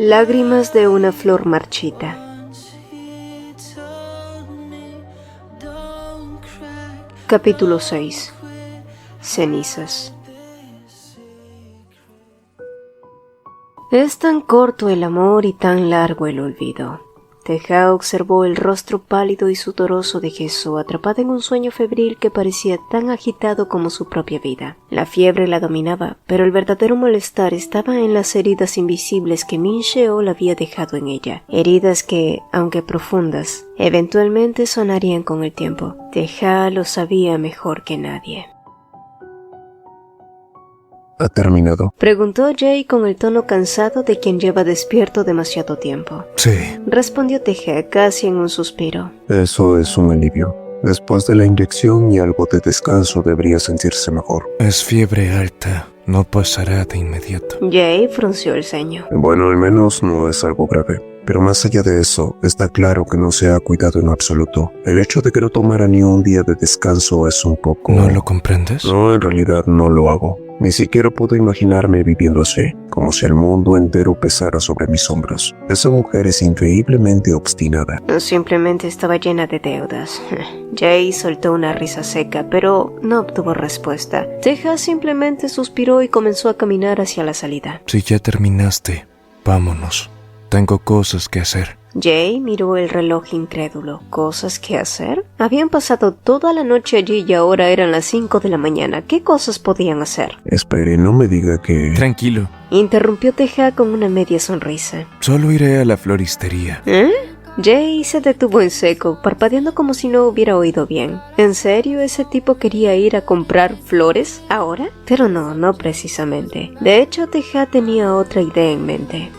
Lágrimas de una flor marchita. Capítulo 6. Cenizas. Es tan corto el amor y tan largo el olvido. Teja observó el rostro pálido y sudoroso de Jesús, atrapada en un sueño febril que parecía tan agitado como su propia vida. La fiebre la dominaba, pero el verdadero malestar estaba en las heridas invisibles que Min Sheol había dejado en ella. Heridas que, aunque profundas, eventualmente sanarían con el tiempo. Teja lo sabía mejor que nadie. ¿Ha terminado? Preguntó Jay con el tono cansado de quien lleva despierto demasiado tiempo. Sí. Respondió Teja casi en un suspiro. Eso es un alivio. Después de la inyección y algo de descanso debería sentirse mejor. Es fiebre alta. No pasará de inmediato. Jay frunció el ceño. Bueno, al menos no es algo grave. Pero más allá de eso, está claro que no se ha cuidado en absoluto. El hecho de que no tomara ni un día de descanso es un poco... ¿No lo comprendes? No, en realidad no lo hago. Ni siquiera puedo imaginarme viviendo así, como si el mundo entero pesara sobre mis hombros. Esa mujer es increíblemente obstinada. Simplemente estaba llena de deudas. Jay soltó una risa seca, pero no obtuvo respuesta. Teja simplemente suspiró y comenzó a caminar hacia la salida. Si ya terminaste, vámonos. Tengo cosas que hacer. Jay miró el reloj incrédulo. ¿Cosas que hacer? Habían pasado toda la noche allí y ahora eran las 5 de la mañana. ¿Qué cosas podían hacer? Espere, no me diga que... Tranquilo. Interrumpió Teja con una media sonrisa. Solo iré a la floristería. ¿Eh? Jay se detuvo en seco, parpadeando como si no hubiera oído bien. ¿En serio ese tipo quería ir a comprar flores ahora? Pero no precisamente. De hecho, Teja tenía otra idea en mente.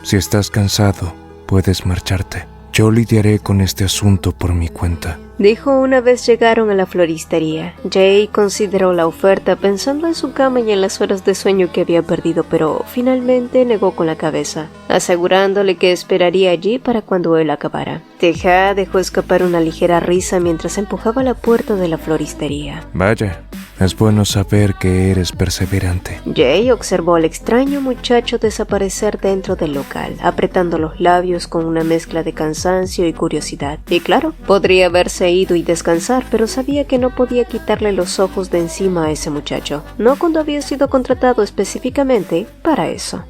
Si estás cansado, puedes marcharte. Yo lidiaré con este asunto por mi cuenta, dijo una vez llegaron a la floristería. Jay consideró la oferta pensando en su cama y en las horas de sueño que había perdido, pero finalmente negó con la cabeza, asegurándole que esperaría allí para cuando él acabara. Teja dejó escapar una ligera risa mientras empujaba la puerta de la floristería. Vaya, es bueno saber que eres perseverante. Jay observó al extraño muchacho desaparecer dentro del local, apretando los labios con una mezcla de cansancio y curiosidad. Y claro, podría haberse ido y descansar, pero sabía que no podía quitarle los ojos de encima a ese muchacho, no cuando había sido contratado específicamente para eso.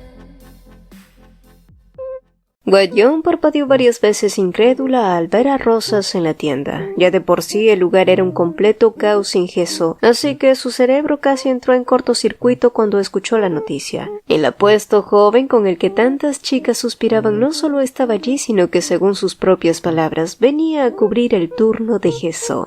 Guayón parpadeó varias veces incrédula al ver a Rosas en la tienda. Ya de por sí el lugar era un completo caos sin Jesús, así que su cerebro casi entró en cortocircuito cuando escuchó la noticia. El apuesto joven con el que tantas chicas suspiraban no solo estaba allí, sino que según sus propias palabras, venía a cubrir el turno de Jesús.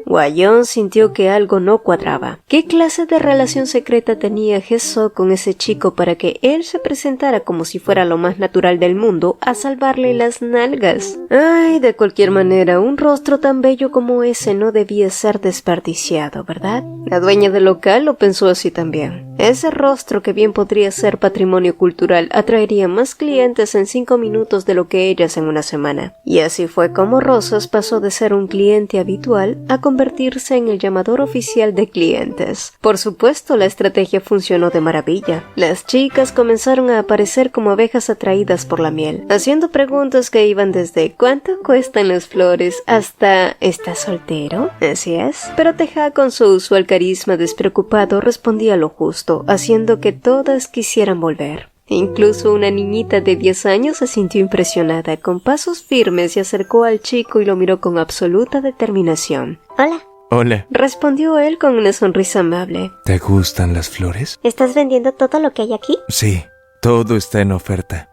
Guayón sintió que algo no cuadraba. ¿Qué clase de relación secreta tenía Jesús con ese chico para que él se presentara como si fuera lo más natural del mundo a salvarle las nalgas? Ay, de cualquier manera, un rostro tan bello como ese no debía ser desperdiciado, ¿verdad? La dueña del local lo pensó así también. Ese rostro, que bien podría ser patrimonio cultural, atraería más clientes en 5 minutos de lo que ellas en una semana. Y así fue como Rosas pasó de ser un cliente habitual a convertirse en el llamador oficial de clientes. Por supuesto, la estrategia funcionó de maravilla. Las chicas comenzaron a aparecer como abejas atraídas por la miel, haciendo preguntas que iban desde ¿cuánto cuestan las flores? Hasta ¿estás soltero? Así es. Pero Teja, con su usual carisma despreocupado, respondía lo justo, haciendo que todas quisieran volver. Incluso una niñita de 10 años se sintió impresionada. Con pasos firmes se acercó al chico y lo miró con absoluta determinación. Hola. Hola. Respondió él con una sonrisa amable. ¿Te gustan las flores? ¿Estás vendiendo todo lo que hay aquí? Sí, todo está en oferta.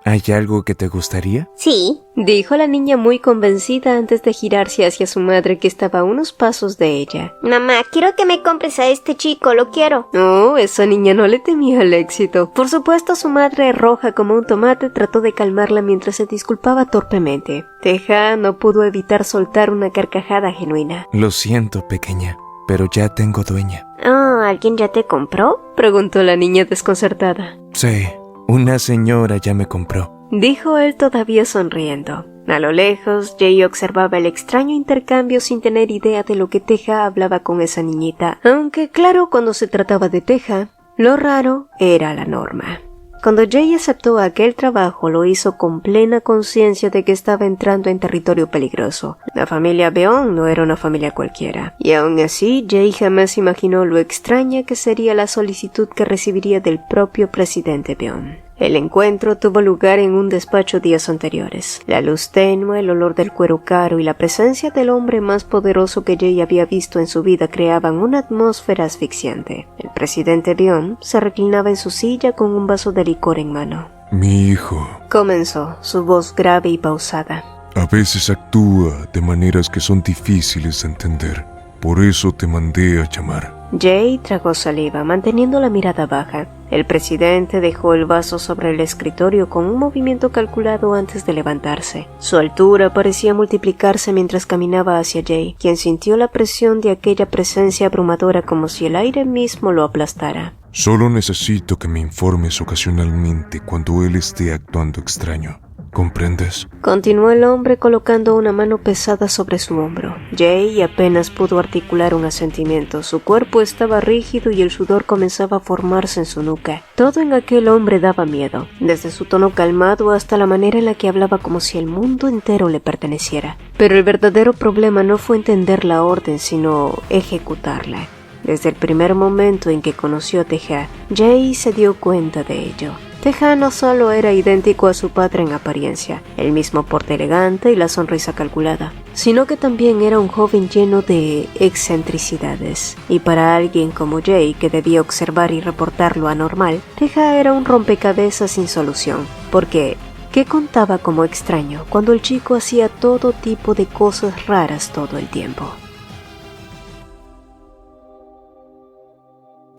¿Hay algo que te gustaría? Sí, dijo la niña muy convencida antes de girarse hacia su madre, que estaba a unos pasos de ella. Mamá, quiero que me compres a este chico, lo quiero. Oh, esa niña no le temía el éxito. Por supuesto, su madre, roja como un tomate, trató de calmarla mientras se disculpaba torpemente. Teja no pudo evitar soltar una carcajada genuina. Lo siento, pequeña, pero ya tengo dueña. Oh, ¿alguien ya te compró? Preguntó la niña desconcertada. Sí, una señora ya me compró, dijo él todavía sonriendo. A lo lejos, Jay observaba el extraño intercambio sin tener idea de lo que Teja hablaba con esa niñita, aunque claro, cuando se trataba de Teja, lo raro era la norma. Cuando Jay aceptó aquel trabajo, lo hizo con plena conciencia de que estaba entrando en territorio peligroso. La familia Beon no era una familia cualquiera, y aún así Jay jamás imaginó lo extraña que sería la solicitud que recibiría del propio presidente Beon. El encuentro tuvo lugar en un despacho días anteriores. La luz tenue, el olor del cuero caro y la presencia del hombre más poderoso que Jay había visto en su vida creaban una atmósfera asfixiante. El presidente Beon se reclinaba en su silla con un vaso de licor en mano. Mi hijo, Comenzó, su voz grave y pausada. a veces actúa de maneras que son difíciles de entender. Por eso te mandé a llamar. Jay tragó saliva, manteniendo la mirada baja. El presidente dejó el vaso sobre el escritorio con un movimiento calculado antes de levantarse. Su altura parecía multiplicarse mientras caminaba hacia Jay, quien sintió la presión de aquella presencia abrumadora como si el aire mismo lo aplastara. Solo necesito que me informes ocasionalmente cuando él esté actuando extraño. ¿Comprendes? Continuó el hombre colocando una mano pesada sobre su hombro. Jay apenas pudo articular un asentimiento. Su cuerpo estaba rígido y el sudor comenzaba a formarse en su nuca. Todo en aquel hombre daba miedo, desde su tono calmado hasta la manera en la que hablaba como si el mundo entero le perteneciera. Pero el verdadero problema no fue entender la orden, sino ejecutarla. Desde el primer momento en que conoció a Teja, Jay se dio cuenta de ello. Teja no solo era idéntico a su padre en apariencia, el mismo porte elegante y la sonrisa calculada, sino que también era un joven lleno de excentricidades. Y para alguien como Jay, que debía observar y reportar lo anormal, Teja era un rompecabezas sin solución, porque ¿qué contaba como extraño cuando el chico hacía todo tipo de cosas raras todo el tiempo?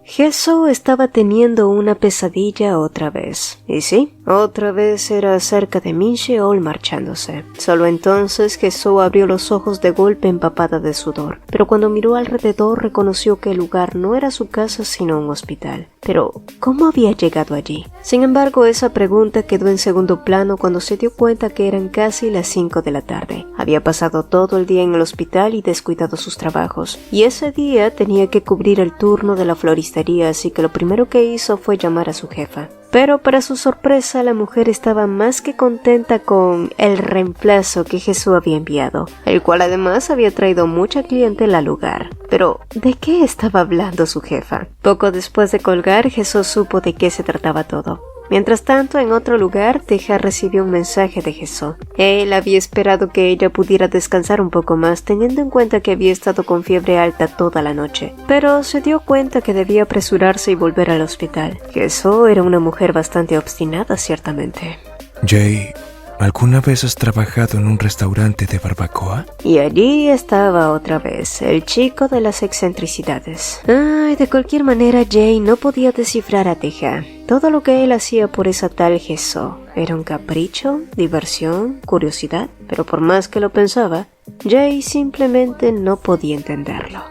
Jesús estaba teniendo una pesadilla otra vez. Y sí, otra vez era acerca de Min Sheol marchándose. Solo entonces Jesús abrió los ojos de golpe empapada de sudor. Pero cuando miró alrededor reconoció que el lugar no era su casa sino un hospital. Pero, ¿cómo había llegado allí? Sin embargo, esa pregunta quedó en segundo plano cuando se dio cuenta que eran casi las 5 de la tarde. Había pasado todo el día en el hospital y descuidado sus trabajos. Y ese día tenía que cubrir el turno de la floristería, así que lo primero que hizo fue llamar a su jefa. Pero para su sorpresa, la mujer estaba más que contenta con el reemplazo que Jesús había enviado, el cual además había traído mucha clientela al lugar. Pero, ¿de qué estaba hablando su jefa? Poco después de colgar, Jesús supo de qué se trataba todo. Mientras tanto, en otro lugar, Teja recibió un mensaje de Jesús. Él había esperado que ella pudiera descansar un poco más, teniendo en cuenta que había estado con fiebre alta toda la noche. Pero se dio cuenta que debía apresurarse y volver al hospital. Jesús era una mujer bastante obstinada, ciertamente. Jay, ¿alguna vez has trabajado en un restaurante de barbacoa? Y allí estaba otra vez, el chico de las excentricidades. Ay, de cualquier manera, Jay no podía descifrar a Teja. Todo lo que él hacía por esa tal Jesús era un capricho, diversión, curiosidad. Pero por más que lo pensaba, Jay simplemente no podía entenderlo.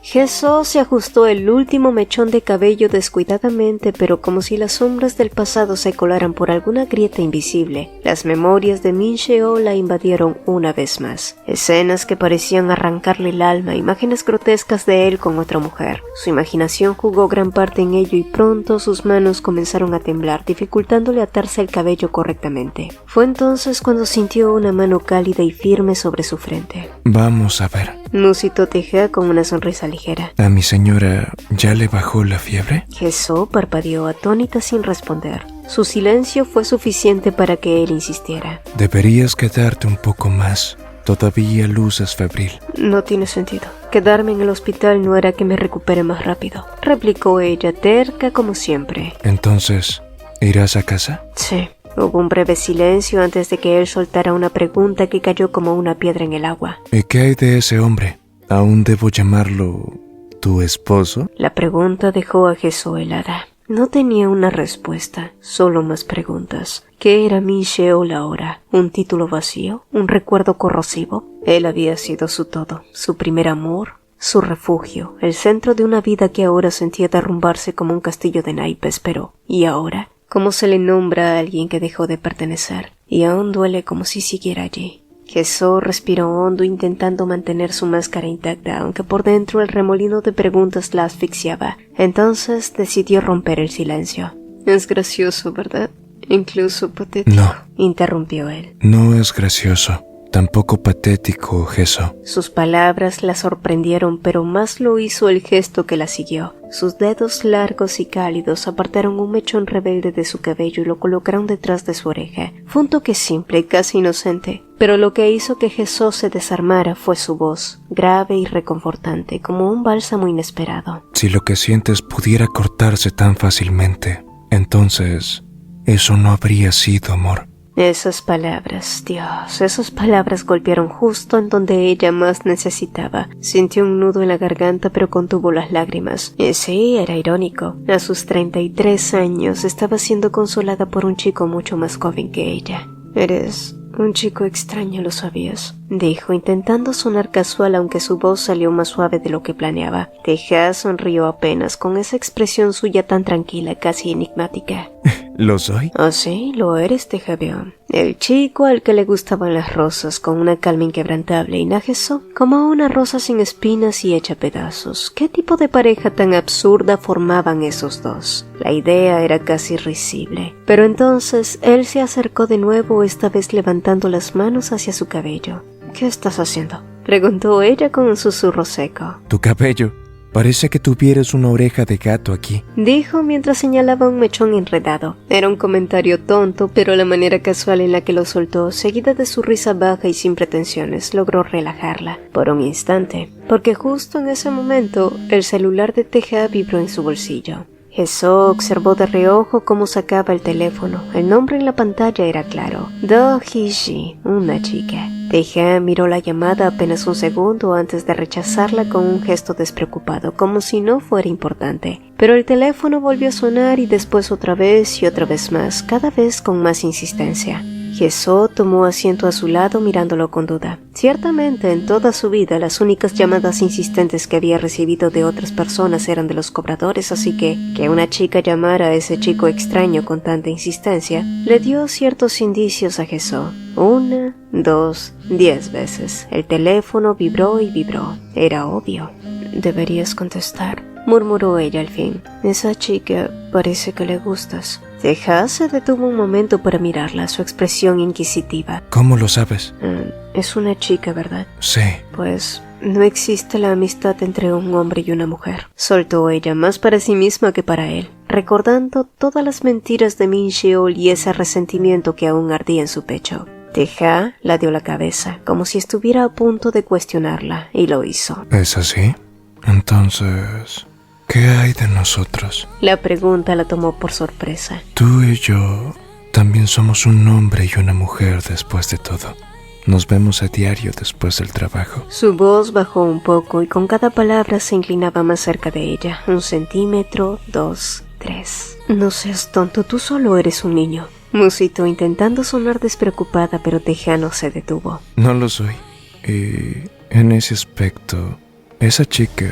Jesús se ajustó el último mechón de cabello descuidadamente, pero como si las sombras del pasado se colaran por alguna grieta invisible. Las memorias de Min Sheol la invadieron una vez más. Escenas que parecían arrancarle el alma, imágenes grotescas de él con otra mujer. Su imaginación jugó gran parte en ello y pronto sus manos comenzaron a temblar, dificultándole atarse el cabello correctamente. Fue entonces cuando sintió una mano cálida y firme sobre su frente. Vamos a ver. Musitó Teja con una sonrisa ligera. ¿A mi señora ya le bajó la fiebre? Jesús parpadeó atónita sin responder. Su silencio fue suficiente para que él insistiera. Deberías quedarte un poco más. Todavía luces febril. No tiene sentido. Quedarme en el hospital no hará que me recupere más rápido, replicó ella, terca como siempre. Entonces, ¿irás a casa? Sí. Hubo un breve silencio antes de que él soltara una pregunta que cayó como una piedra en el agua. ¿Y qué hay de ese hombre? ¿Aún debo llamarlo tu esposo? La pregunta dejó a Jesús helada. No tenía una respuesta, solo más preguntas. ¿Qué era Min Sheol ahora? ¿Un título vacío? ¿Un recuerdo corrosivo? Él había sido su todo, su primer amor, su refugio, el centro de una vida que ahora sentía derrumbarse como un castillo de naipes, pero ¿y ahora? ¿Cómo se le nombra a alguien que dejó de pertenecer? Y aún duele como si siguiera allí. Jesó respiró hondo intentando mantener su máscara intacta, aunque por dentro el remolino de preguntas la asfixiaba. Entonces decidió romper el silencio. Es gracioso, ¿verdad? Incluso patético. No, interrumpió él. no es gracioso. Tampoco patético, Jesó. Sus palabras la sorprendieron, pero más lo hizo el gesto que la siguió. Sus dedos largos y cálidos apartaron un mechón rebelde de su cabello y lo colocaron detrás de su oreja. Fue un toque simple y casi inocente, pero lo que hizo que Jesó se desarmara fue su voz, grave y reconfortante, como un bálsamo inesperado. Si lo que sientes pudiera cortarse tan fácilmente, entonces eso no habría sido amor. Esas palabras, Dios, esas palabras golpearon justo en donde ella más necesitaba. Sintió un nudo en la garganta pero contuvo las lágrimas. Y sí, era irónico. A sus 33 años estaba siendo consolada por un chico mucho más joven que ella. Eres un chico extraño, ¿lo sabías?, dijo, intentando sonar casual aunque su voz salió más suave de lo que planeaba. Teja sonrió apenas con esa expresión suya tan tranquila, casi enigmática. ¿Lo soy? Oh sí, lo eres, Tejavión. El chico al que le gustaban las rosas con una calma inquebrantable y Nagesó como una rosa sin espinas y hecha pedazos. ¿Qué tipo de pareja tan absurda formaban esos dos? La idea era casi risible. Pero entonces él se acercó de nuevo, esta vez levantando las manos hacia su cabello. ¿Qué estás haciendo?, preguntó ella con un susurro seco. Tu cabello. Parece que tuvieras una oreja de gato aquí, dijo mientras señalaba un mechón enredado. Era un comentario tonto, pero la manera casual en la que lo soltó, seguida de su risa baja y sin pretensiones, logró relajarla por un instante, porque justo en ese momento el celular de Teja vibró en su bolsillo. Jesó observó de reojo cómo sacaba el teléfono. El nombre en la pantalla era claro: Do Hee-ji, una chica. Teja miró la llamada apenas un segundo antes de rechazarla con un gesto despreocupado, como si no fuera importante. Pero el teléfono volvió a sonar y después otra vez y otra vez más, cada vez con más insistencia. Jesó tomó asiento a su lado mirándolo con duda. Ciertamente en toda su vida las únicas llamadas insistentes que había recibido de otras personas eran de los cobradores, así que una chica llamara a ese chico extraño con tanta insistencia le dio ciertos indicios a Jesó. 1, 2, 10 veces. El teléfono vibró y vibró. Era obvio. Deberías contestar, murmuró ella al fin. Esa chica parece que le gustas. Teja se detuvo un momento para mirarla, su expresión inquisitiva. ¿Cómo lo sabes? Es una chica, ¿verdad? Sí. Pues no existe la amistad entre un hombre y una mujer, soltó ella, más para sí misma que para él, recordando todas las mentiras de Min Sheol y ese resentimiento que aún ardía en su pecho. Teja la dio la cabeza, como si estuviera a punto de cuestionarla, y lo hizo. ¿Es así? Entonces, ¿qué hay de nosotros? La pregunta la tomó por sorpresa. Tú y yo también somos un hombre y una mujer después de todo. Nos vemos a diario después del trabajo. Su voz bajó un poco y con cada palabra se inclinaba más cerca de ella. 1 centímetro, 2, 3. No seas tonto, tú solo eres un niño, musitó intentando sonar despreocupada, pero Teja no se detuvo. No lo soy. Y en ese aspecto, esa chica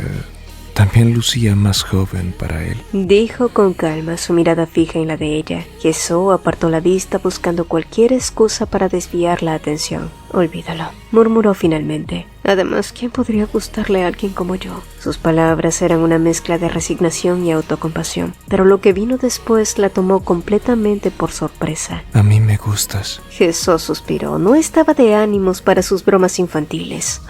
también lucía más joven para él, dijo con calma, su mirada fija en la de ella. Jesó apartó la vista buscando cualquier excusa para desviar la atención. Olvídalo, murmuró finalmente. Además, ¿quién podría gustarle a alguien como yo? Sus palabras eran una mezcla de resignación y autocompasión, pero lo que vino después la tomó completamente por sorpresa. A mí me gustas. Jesús suspiró, no estaba de ánimos para sus bromas infantiles.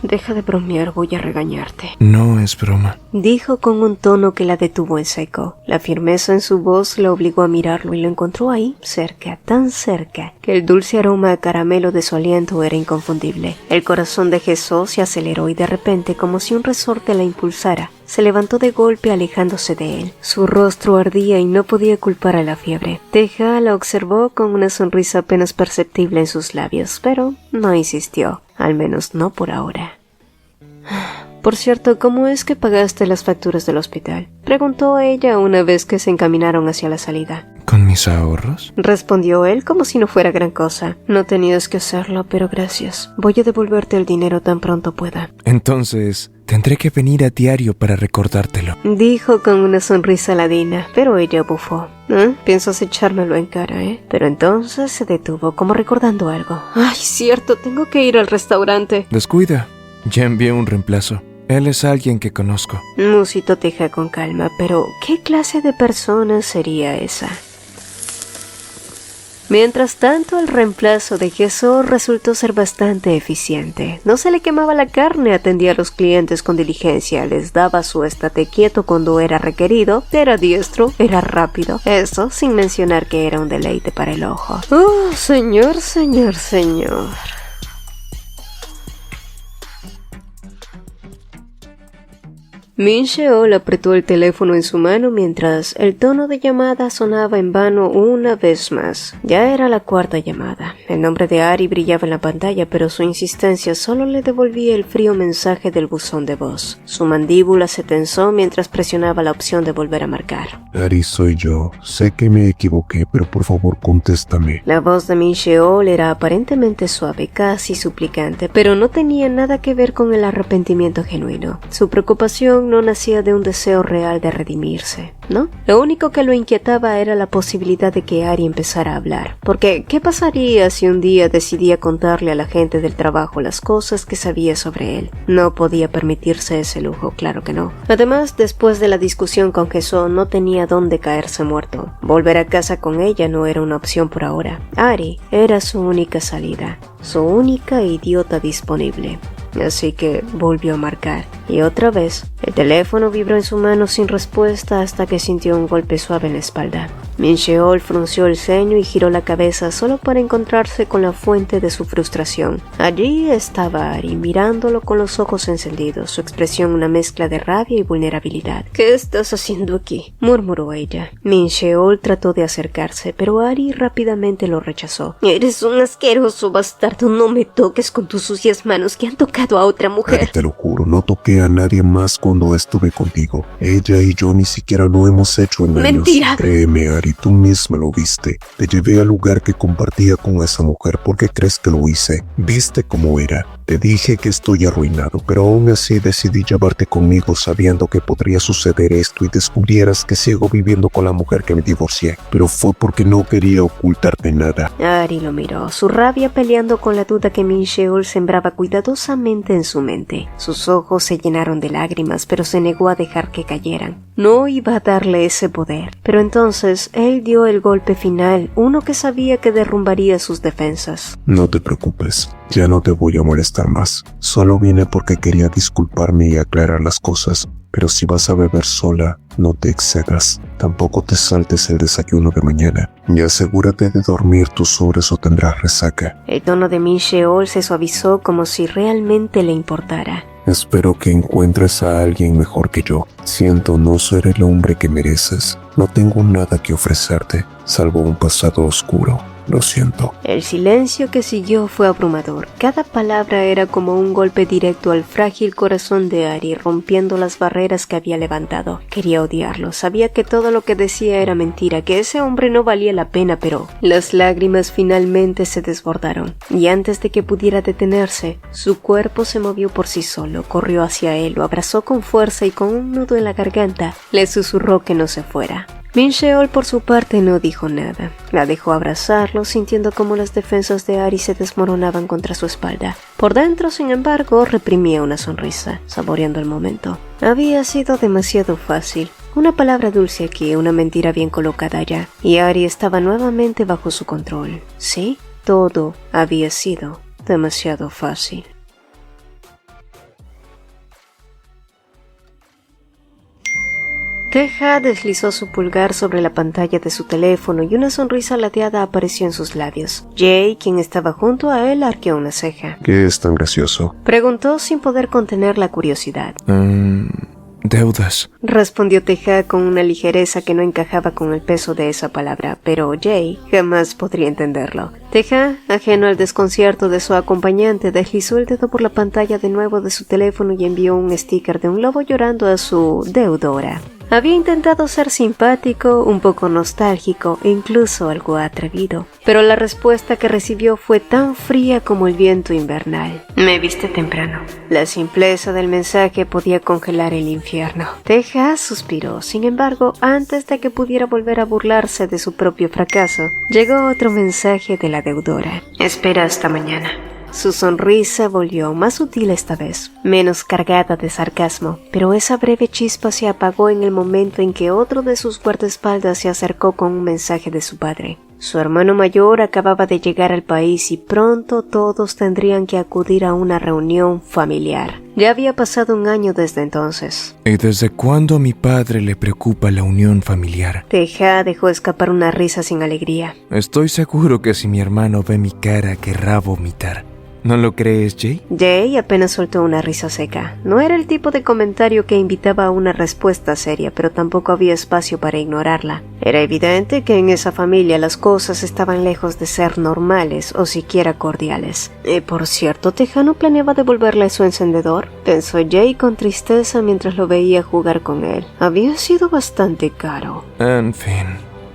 Deja de bromear, voy a regañarte. No es broma, dijo con un tono que la detuvo en seco. La firmeza en su voz la obligó a mirarlo y lo encontró ahí, cerca, tan cerca, que el dulce aroma a caramelo de su aliento era inconfundible. El corazón de Jesús se aceleró y de repente, como si un resorte la impulsara, se levantó de golpe alejándose de él. Su rostro ardía y no podía culpar a la fiebre. Teja la observó con una sonrisa apenas perceptible en sus labios, pero no insistió, al menos no por ahora. Por cierto, ¿cómo es que pagaste las facturas del hospital?, preguntó ella una vez que se encaminaron hacia la salida. ¿Con mis ahorros? Respondió él como si no fuera gran cosa. No tenías que hacerlo, pero gracias. Voy a devolverte el dinero tan pronto pueda. Entonces, tendré que venir a diario para recordártelo. Dijo con una sonrisa ladina, pero ella bufó. Piensas echármelo en cara, Pero entonces se detuvo, como recordando algo. Ay, cierto, tengo que ir al restaurante. Descuida, ya envié un reemplazo. Él es alguien que conozco. Musitó Teja con calma, pero ¿qué clase de persona sería esa? Mientras tanto, el reemplazo de Jesús resultó ser bastante eficiente. No se le quemaba la carne, atendía a los clientes con diligencia, les daba su estate quieto cuando era requerido, era diestro, era rápido. Eso sin mencionar que era un deleite para el ojo. ¡Oh, señor! Min Sheol apretó el teléfono en su mano mientras el tono de llamada sonaba en vano una vez más. Ya era la cuarta llamada. El nombre de Ari brillaba en la pantalla, pero su insistencia solo le devolvía el frío mensaje del buzón de voz. Su mandíbula se tensó mientras presionaba la opción de volver a marcar. Ari, soy yo. Sé que me equivoqué, pero por favor contéstame. La voz de Min Sheol era aparentemente suave, casi suplicante, pero no tenía nada que ver con el arrepentimiento genuino. Su preocupación no nacía de un deseo real de redimirse, ¿no? Lo único que lo inquietaba era la posibilidad de que Ari empezara a hablar. Porque, ¿qué pasaría si un día decidía contarle a la gente del trabajo las cosas que sabía sobre él? No podía permitirse ese lujo, claro que no. Además, después de la discusión con Jesús, no tenía dónde caerse muerto. Volver a casa con ella no era una opción por ahora. Ari era su única salida, su única idiota disponible. Así que volvió a marcar, y otra vez, el teléfono vibró en su mano sin respuesta hasta que sintió un golpe suave en la espalda. Min Sheol frunció el ceño y giró la cabeza solo para encontrarse con la fuente de su frustración. Allí estaba Ari, mirándolo con los ojos encendidos, su expresión una mezcla de rabia y vulnerabilidad. ¿Qué estás haciendo aquí?, murmuró ella. Min Sheol trató de acercarse, pero Ari rápidamente lo rechazó. Eres un asqueroso bastardo, no me toques con tus sucias manos que han tocado a otra mujer. Ari, te lo juro, no toqué a nadie más cuando estuve contigo. Ella y yo ni siquiera lo hemos hecho en años. ¡Mentira! Créeme, Ari, tú misma lo viste. Te llevé al lugar que compartía con esa mujer. ¿Por qué crees que lo hice? ¿Viste cómo era? Te dije que estoy arruinado, pero aún así decidí llevarte conmigo sabiendo que podría suceder esto y descubrieras que sigo viviendo con la mujer que me divorcié. Pero fue porque no quería ocultarte nada. Ari lo miró, su rabia peleando con la duda que Min Sheol sembraba cuidadosamente en su mente. Sus ojos se llenaron de lágrimas, pero se negó a dejar que cayeran. No iba a darle ese poder. Pero entonces él dio el golpe final, uno que sabía que derrumbaría sus defensas. No te preocupes, ya no te voy a molestar más. Solo vine porque quería disculparme y aclarar las cosas. Pero si vas a beber sola, no te excedas. Tampoco te saltes el desayuno de mañana. Y asegúrate de dormir tus horas o tendrás resaca. El tono de Min Sheol se suavizó como si realmente le importara. Espero que encuentres a alguien mejor que yo. Siento no ser el hombre que mereces. No tengo nada que ofrecerte, salvo un pasado oscuro. Lo siento. El silencio que siguió fue abrumador. Cada palabra era como un golpe directo al frágil corazón de Ari, rompiendo las barreras que había levantado. Quería odiarlo, sabía que todo lo que decía era mentira, que ese hombre no valía la pena, pero las lágrimas finalmente se desbordaron. Y antes de que pudiera detenerse, su cuerpo se movió por sí solo, corrió hacia él, lo abrazó con fuerza y con un nudo en la garganta, le susurró que no se fuera. Min Sheol por su parte no dijo nada. La dejó abrazarlo, sintiendo como las defensas de Ari se desmoronaban contra su espalda. Por dentro, sin embargo, reprimía una sonrisa, saboreando el momento. Había sido demasiado fácil. Una palabra dulce aquí, una mentira bien colocada allá. Y Ari estaba nuevamente bajo su control. Sí, todo había sido demasiado fácil. Teja deslizó su pulgar sobre la pantalla de su teléfono y una sonrisa ladeada apareció en sus labios. Jay, quien estaba junto a él, arqueó una ceja. ¿Qué es tan gracioso? Preguntó sin poder contener la curiosidad. Deudas, respondió Teja con una ligereza que no encajaba con el peso de esa palabra, pero Jay jamás podría entenderlo. Teja, ajeno al desconcierto de su acompañante, deslizó el dedo por la pantalla de nuevo de su teléfono y envió un sticker de un lobo llorando a su deudora. Había intentado ser simpático, un poco nostálgico e incluso algo atrevido, pero la respuesta que recibió fue tan fría como el viento invernal. Me viste temprano. La simpleza del mensaje podía congelar el infierno. Tejas suspiró. Sin embargo, antes de que pudiera volver a burlarse de su propio fracaso, llegó otro mensaje de la deudora. Espera hasta mañana. Su sonrisa volvió, más sutil esta vez, menos cargada de sarcasmo, pero esa breve chispa se apagó en el momento en que otro de sus guardaespaldas se acercó con un mensaje de su padre. Su hermano mayor acababa de llegar al país y pronto todos tendrían que acudir a una reunión familiar. Ya había pasado un año desde entonces. ¿Y desde cuándo a mi padre le preocupa la unión familiar? Teja dejó escapar una risa sin alegría. Estoy seguro que si mi hermano ve mi cara querrá vomitar. ¿No lo crees, Jay? Jay apenas soltó una risa seca. No era el tipo de comentario que invitaba a una respuesta seria, pero tampoco había espacio para ignorarla. Era evidente que en esa familia las cosas estaban lejos de ser normales o siquiera cordiales. Por cierto, Teja no planeaba devolverle su encendedor, pensó Jay con tristeza mientras lo veía jugar con él. Había sido bastante caro. En fin,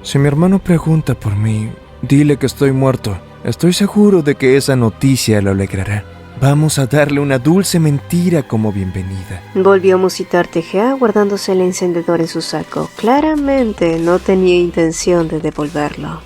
si mi hermano pregunta por mí, dile que estoy muerto. Estoy seguro de que esa noticia lo alegrará. Vamos a darle una dulce mentira como bienvenida. Volvió a musitar Teja guardándose el encendedor en su saco. Claramente no tenía intención de devolverlo.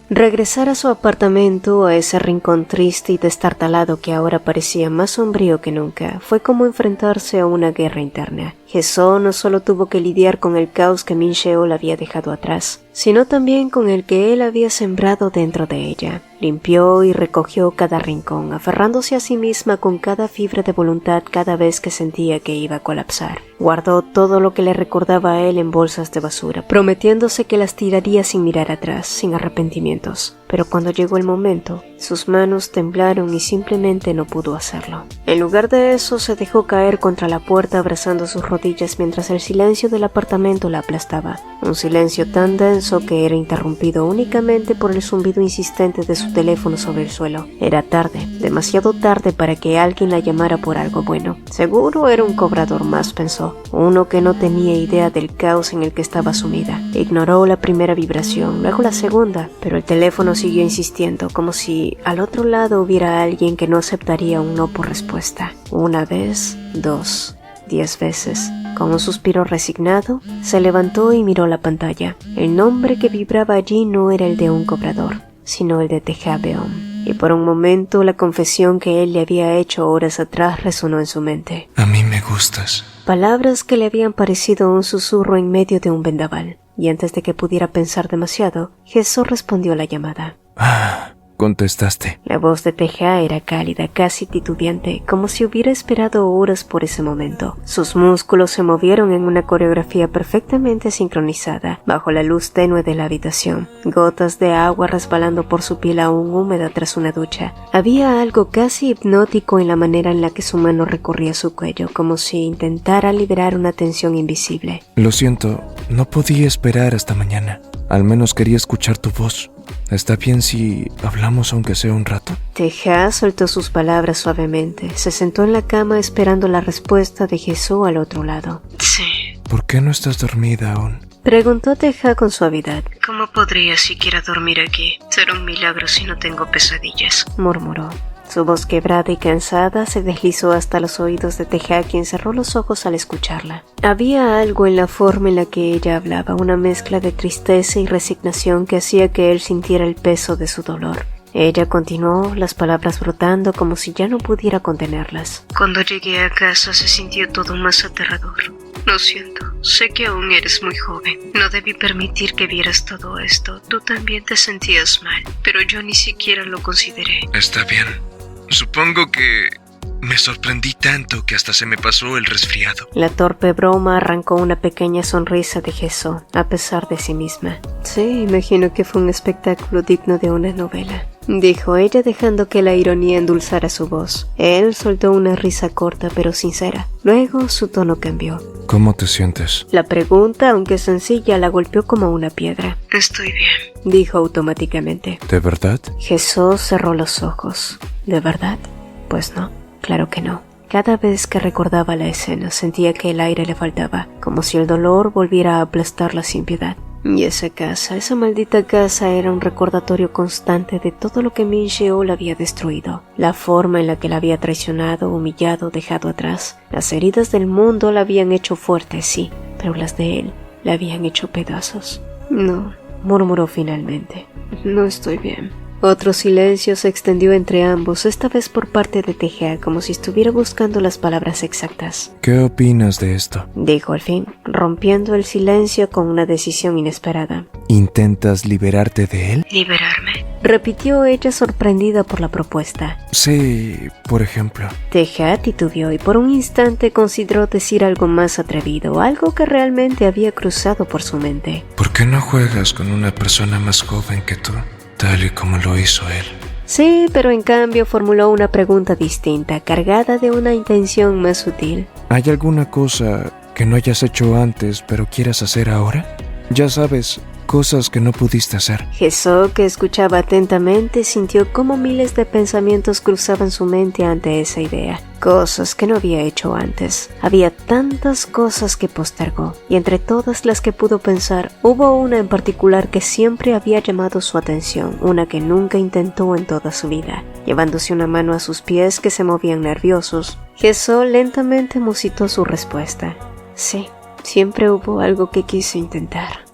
Regresar a su apartamento, a ese rincón triste y destartalado que ahora parecía más sombrío que nunca, fue como enfrentarse a una guerra interna. Jesó no solo tuvo que lidiar con el caos que Min Sheol había dejado atrás, sino también con el que él había sembrado dentro de ella. Limpió y recogió cada rincón, aferrándose a sí misma con cada fibra de voluntad cada vez que sentía que iba a colapsar. Guardó todo lo que le recordaba a él en bolsas de basura, prometiéndose que las tiraría sin mirar atrás, sin arrepentimientos. Pero cuando llegó el momento, sus manos temblaron y simplemente no pudo hacerlo. En lugar de eso, se dejó caer contra la puerta abrazando sus rodillas mientras el silencio del apartamento la aplastaba. Un silencio tan denso que era interrumpido únicamente por el zumbido insistente de su teléfono sobre el suelo. Era tarde, demasiado tarde para que alguien la llamara por algo bueno. Seguro era un cobrador más, pensó. Uno que no tenía idea del caos en el que estaba sumida. Ignoró la primera vibración, luego la segunda, pero el teléfono siguió insistiendo, como si al otro lado hubiera alguien que no aceptaría un no por respuesta. Una vez, 2, 10 veces. Con un suspiro resignado, se levantó y miró la pantalla. El nombre que vibraba allí no era el de un cobrador, sino el de Teja Beom. Y por un momento la confesión que él le había hecho horas atrás resonó en su mente. A mí me gustas. Palabras que le habían parecido un susurro en medio de un vendaval. Y antes de que pudiera pensar demasiado, Jesó respondió a la llamada. Contestaste. La voz de Teja era cálida, casi titubeante, como si hubiera esperado horas por ese momento. Sus músculos se movieron en una coreografía perfectamente sincronizada, bajo la luz tenue de la habitación, gotas de agua resbalando por su piel aún húmeda tras una ducha. Había algo casi hipnótico en la manera en la que su mano recorría su cuello, como si intentara liberar una tensión invisible. Lo siento, no podía esperar hasta mañana. Al menos quería escuchar tu voz. ¿Está bien si hablamos aunque sea un rato? Teja soltó sus palabras suavemente. Se sentó en la cama esperando la respuesta de Jesús al otro lado. Sí. ¿Por qué no estás dormida aún? Preguntó Teja con suavidad. ¿Cómo podría siquiera dormir aquí? Será un milagro si no tengo pesadillas, murmuró. Su voz quebrada y cansada se deslizó hasta los oídos de Teja, quien cerró los ojos al escucharla. Había algo en la forma en la que ella hablaba, una mezcla de tristeza y resignación que hacía que él sintiera el peso de su dolor. Ella continuó, las palabras brotando como si ya no pudiera contenerlas. Cuando llegué a casa se sintió todo más aterrador. Lo siento, sé que aún eres muy joven. No debí permitir que vieras todo esto. Tú también te sentías mal, pero yo ni siquiera lo consideré. Está bien. Supongo que me sorprendí tanto que hasta se me pasó el resfriado. La torpe broma arrancó una pequeña sonrisa de Jesó, a pesar de sí misma. Sí, imagino que fue un espectáculo digno de una novela, dijo ella dejando que la ironía endulzara su voz. Él soltó una risa corta pero sincera. Luego su tono cambió. ¿Cómo te sientes? La pregunta, aunque sencilla, la golpeó como una piedra. Estoy bien, dijo automáticamente. ¿De verdad? Jesús cerró los ojos. ¿De verdad? Pues no, claro que no. Cada vez que recordaba la escena sentía que el aire le faltaba, como si el dolor volviera a aplastarla sin piedad. Y esa casa, esa maldita casa, era un recordatorio constante de todo lo que Min Sheol había destruido. La forma en la que la había traicionado, humillado, dejado atrás. Las heridas del mundo la habían hecho fuerte, sí, pero las de él la habían hecho pedazos. No, murmuró finalmente. No estoy bien. Otro silencio se extendió entre ambos, esta vez por parte de Teja, como si estuviera buscando las palabras exactas. ¿Qué opinas de esto? Dijo al fin, rompiendo el silencio con una decisión inesperada. ¿Intentas liberarte de él? ¿Liberarme? Repitió ella sorprendida por la propuesta. Sí, por ejemplo. Teja titubeó y por un instante consideró decir algo más atrevido, algo que realmente había cruzado por su mente. ¿Por qué no juegas con una persona más joven que tú? Tal y como lo hizo él. Sí, pero en cambio formuló una pregunta distinta, cargada de una intención más sutil. ¿Hay alguna cosa que no hayas hecho antes, pero quieras hacer ahora? Ya sabes, cosas que no pudiste hacer. Jesús, que escuchaba atentamente, sintió cómo miles de pensamientos cruzaban su mente ante esa idea. Cosas que no había hecho antes. Había tantas cosas que postergó, y entre todas las que pudo pensar, hubo una en particular que siempre había llamado su atención, una que nunca intentó en toda su vida. Llevándose una mano a sus pies que se movían nerviosos, Jesús lentamente musitó su respuesta. Sí, siempre hubo algo que quise intentar.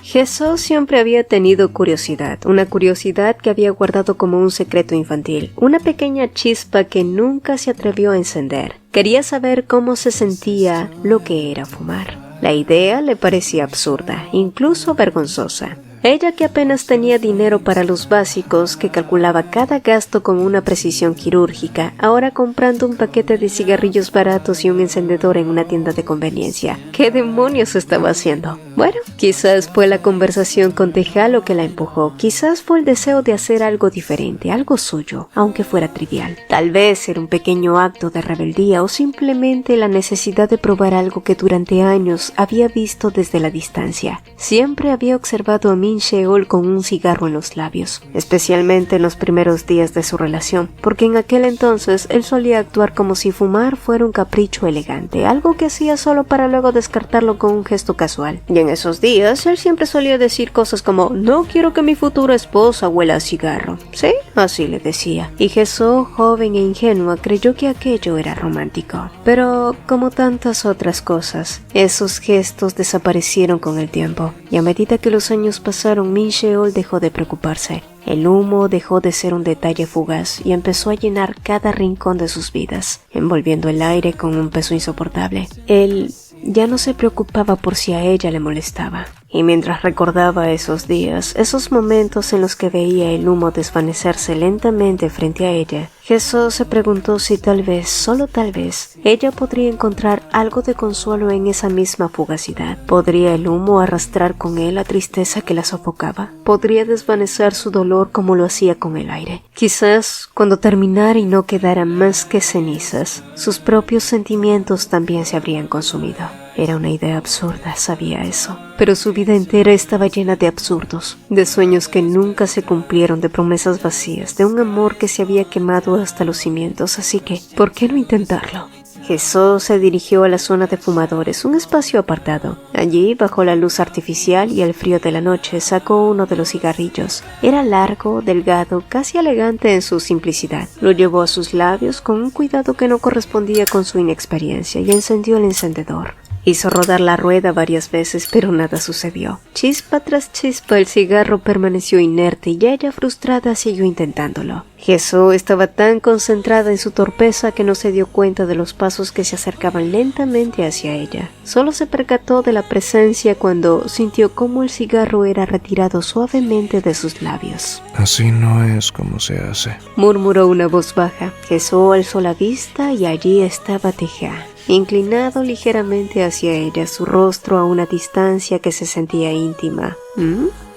Jesús siempre había tenido curiosidad, una curiosidad que había guardado como un secreto infantil, una pequeña chispa que nunca se atrevió a encender. Quería saber cómo se sentía lo que era fumar. La idea le parecía absurda, incluso vergonzosa. Ella, que apenas tenía dinero para los básicos, que calculaba cada gasto con una precisión quirúrgica, ahora comprando un paquete de cigarrillos baratos y un encendedor en una tienda de conveniencia. ¿Qué demonios estaba haciendo? Bueno, quizás fue la conversación con Teja lo que la empujó, quizás fue el deseo de hacer algo diferente, algo suyo, aunque fuera trivial. Tal vez era un pequeño acto de rebeldía o simplemente la necesidad de probar algo que durante años había visto desde la distancia. Siempre había observado a Min Sheol con un cigarro en los labios, especialmente en los primeros días de su relación, porque en aquel entonces él solía actuar como si fumar fuera un capricho elegante, algo que hacía solo para luego descartarlo con un gesto casual. Y en esos días él siempre solía decir cosas como: no quiero que mi futura esposa huela a cigarro. Sí, así le decía. Y Jesús, joven e ingenua, creyó que aquello era romántico. Pero, como tantas otras cosas, esos gestos desaparecieron con el tiempo, y a medida que los años pasaron, Min Sheol dejó de preocuparse. El humo dejó de ser un detalle fugaz y empezó a llenar cada rincón de sus vidas, envolviendo el aire con un peso insoportable. Él ya no se preocupaba por si a ella le molestaba. Y mientras recordaba esos días, esos momentos en los que veía el humo desvanecerse lentamente frente a ella, Jesús se preguntó si tal vez, solo tal vez, ella podría encontrar algo de consuelo en esa misma fugacidad. ¿Podría el humo arrastrar con él la tristeza que la sofocaba? ¿Podría desvanecer su dolor como lo hacía con el aire? Quizás, cuando terminara y no quedara más que cenizas, sus propios sentimientos también se habrían consumido. Era una idea absurda, sabía eso. Pero su vida entera estaba llena de absurdos, de sueños que nunca se cumplieron, de promesas vacías, de un amor que se había quemado hasta los cimientos, así que, ¿por qué no intentarlo? Jesús se dirigió a la zona de fumadores, un espacio apartado. Allí, bajo la luz artificial y el frío de la noche, sacó uno de los cigarrillos. Era largo, delgado, casi elegante en su simplicidad. Lo llevó a sus labios con un cuidado que no correspondía con su inexperiencia y encendió el encendedor. Hizo rodar la rueda varias veces, pero nada sucedió. Chispa tras chispa, el cigarro permaneció inerte y ella, frustrada, siguió intentándolo. Jesús estaba tan concentrada en su torpeza que no se dio cuenta de los pasos que se acercaban lentamente hacia ella. Solo se percató de la presencia cuando sintió cómo el cigarro era retirado suavemente de sus labios. Así no es como se hace, murmuró una voz baja. Jesús alzó la vista y allí estaba Teja, inclinado ligeramente hacia ella, su rostro a una distancia que se sentía íntima.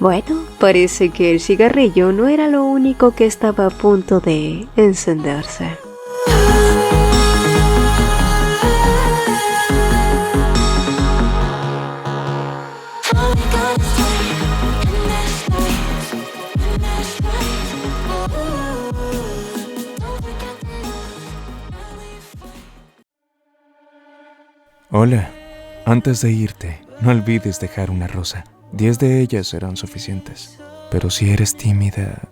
Bueno, parece que el cigarrillo no era lo único que estaba a punto de encenderse. Hola. Antes de irte, no olvides dejar una rosa. 10 de ellas serán suficientes. Pero si eres tímida,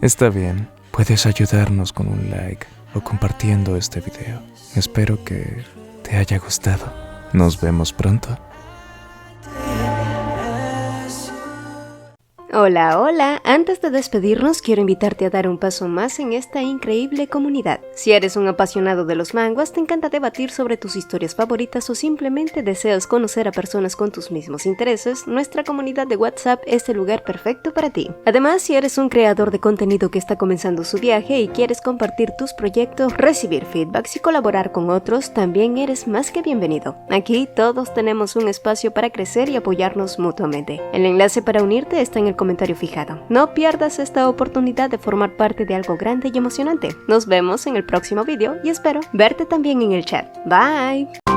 está bien. Puedes ayudarnos con un like o compartiendo este video. Espero que te haya gustado. Nos vemos pronto. Hola, hola. Antes de despedirnos, quiero invitarte a dar un paso más en esta increíble comunidad. Si eres un apasionado de los manguas, te encanta debatir sobre tus historias favoritas o simplemente deseas conocer a personas con tus mismos intereses, nuestra comunidad de WhatsApp es el lugar perfecto para ti. Además, si eres un creador de contenido que está comenzando su viaje y quieres compartir tus proyectos, recibir feedbacks y colaborar con otros, también eres más que bienvenido. Aquí todos tenemos un espacio para crecer y apoyarnos mutuamente. El enlace para unirte está en el comentario fijado. No pierdas esta oportunidad de formar parte de algo grande y emocionante. Nos vemos en el próximo video y espero verte también en el chat. Bye.